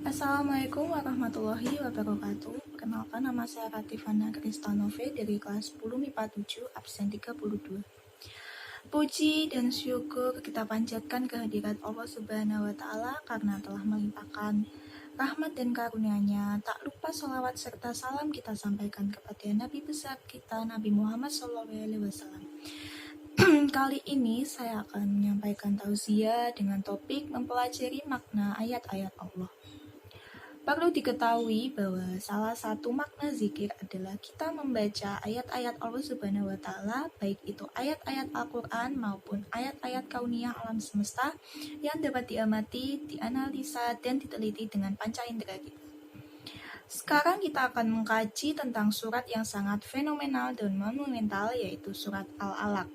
Assalamualaikum warahmatullahi wabarakatuh. Perkenalkan, nama saya Ratifana Kristanove dari kelas 10 MIPA 7 absen 32. Puji dan syukur kita panjatkan kehadirat Allah Subhanahu wa Ta'ala karena telah melimpahkan rahmat dan karunia-Nya. Tak lupa sholawat serta salam kita sampaikan kepada Nabi besar kita, Nabi Muhammad SAW. Kali ini saya akan menyampaikan tausiah dengan topik mempelajari makna ayat-ayat Allah. Perlu diketahui bahwa salah satu makna zikir adalah kita membaca ayat-ayat Allah Subhanahu wa Ta'ala, baik itu ayat-ayat Al-Quran maupun ayat-ayat kauniyah alam semesta yang dapat diamati, dianalisa, dan diteliti dengan panca indera kita. Sekarang kita akan mengkaji tentang surat yang sangat fenomenal dan monumental, yaitu surat Al-Alaq.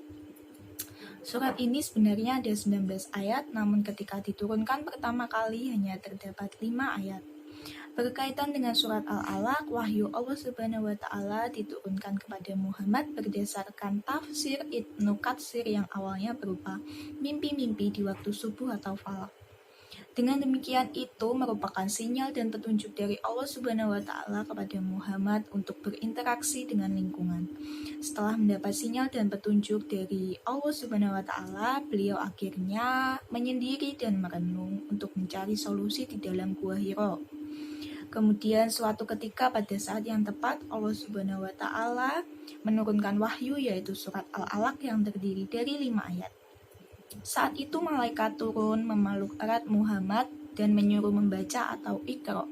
Surat ini sebenarnya ada 19 ayat, namun ketika diturunkan pertama kali hanya terdapat 5 ayat. Berkaitan dengan surat Al-Alaq, wahyu Allah Subhanahu wa Ta'ala diturunkan kepada Muhammad berdasarkan tafsir Ibnu Katsir yang awalnya berupa mimpi-mimpi di waktu subuh atau falak. Dengan demikian itu merupakan sinyal dan petunjuk dari Allah Subhanahu wa Ta'ala kepada Muhammad untuk berinteraksi dengan lingkungan. Setelah mendapat sinyal dan petunjuk dari Allah Subhanahu wa Ta'ala, beliau akhirnya menyendiri dan merenung untuk mencari solusi di dalam Gua Hiro. Kemudian suatu ketika pada saat yang tepat Allah Subhanahu wa Ta'ala menurunkan wahyu, yaitu surat Al-Alaq yang terdiri dari 5 ayat. Saat itu malaikat turun memeluk erat Muhammad dan menyuruh membaca atau Iqra.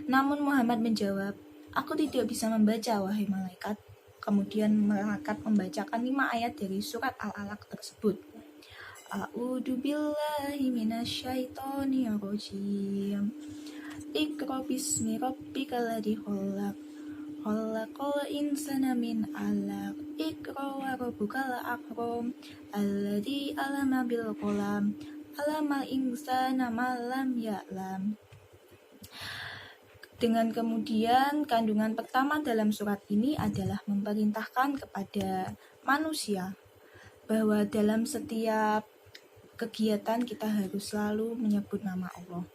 Namun Muhammad menjawab, "Aku tidak bisa membaca, wahai malaikat." Kemudian malaikat membacakan 5 ayat dari surat Al-Alaq tersebut. A'udzu billahi minasyaitonir rajim. Iqra bismi rabbikal ladzi khalaq. Khalaqal insana min 'alaq. Iqra wa rabbukal akram. Alladzi 'allama bil qalam. 'Allamal insana ma lam ya'lam. Dengan kemudian kandungan pertama dalam surat ini adalah memerintahkan kepada manusia bahwa dalam setiap kegiatan kita harus selalu menyebut nama Allah.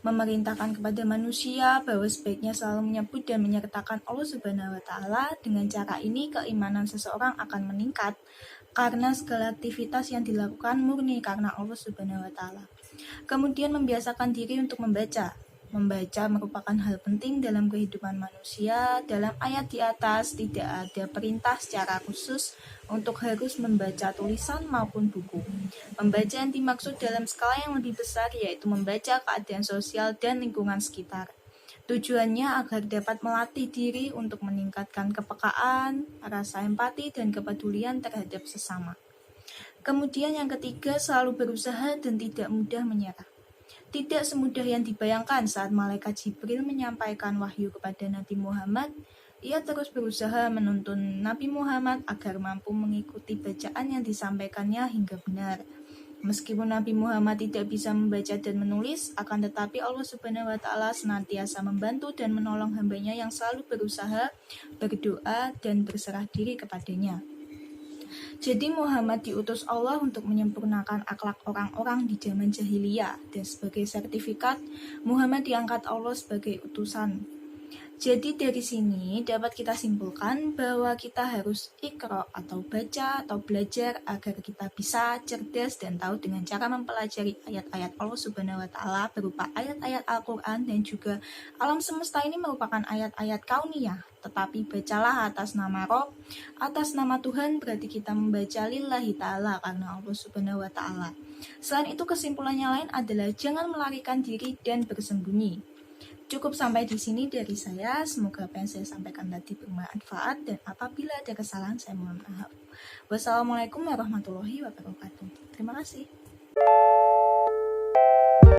Memerintahkan kepada manusia bahwa sebaiknya selalu menyebut dan menyertakan Allah Subhanahu wa Ta'ala. Dengan cara ini keimanan seseorang akan meningkat karena segala aktivitas yang dilakukan murni karena Allah Subhanahu wa Ta'ala. Kemudian membiasakan diri untuk membaca. Membaca merupakan hal penting dalam kehidupan manusia. Dalam ayat di atas tidak ada perintah secara khusus untuk harus membaca tulisan maupun buku. Membaca yang dimaksud dalam skala yang lebih besar yaitu membaca keadaan sosial dan lingkungan sekitar. Tujuannya agar dapat melatih diri untuk meningkatkan kepekaan, rasa empati, dan kepedulian terhadap sesama. Kemudian yang ketiga, selalu berusaha dan tidak mudah menyerah. Tidak semudah yang dibayangkan saat malaikat Jibril menyampaikan wahyu kepada Nabi Muhammad. Ia terus berusaha menuntun Nabi Muhammad agar mampu mengikuti bacaan yang disampaikannya hingga benar. Meskipun Nabi Muhammad tidak bisa membaca dan menulis, akan tetapi Allah Subhanahu wa Ta'ala senantiasa membantu dan menolong hambanya yang selalu berusaha, berdoa, dan berserah diri kepadanya. Jadi Muhammad diutus Allah untuk menyempurnakan akhlak orang-orang di zaman jahiliyah, dan sebagai sertifikat Muhammad diangkat Allah sebagai utusan. Jadi dari sini dapat kita simpulkan bahwa kita harus Iqra atau baca atau belajar agar kita bisa cerdas dan tahu dengan cara mempelajari ayat-ayat Allah Subhanahu wa Ta'ala berupa ayat-ayat Al-Quran, dan juga alam semesta ini merupakan ayat-ayat kauniyah. Tetapi bacalah atas nama Rob, atas nama Tuhan, berarti kita membaca lillahi ta'ala karena Allah Subhanahu wa Ta'ala. Selain itu kesimpulannya lain adalah jangan melarikan diri dan bersembunyi. Cukup sampai di sini dari saya. Semoga apa yang saya sampaikan tadi bermanfaat, dan apabila ada kesalahan saya mohon maaf. Wassalamualaikum warahmatullahi wabarakatuh. Terima kasih.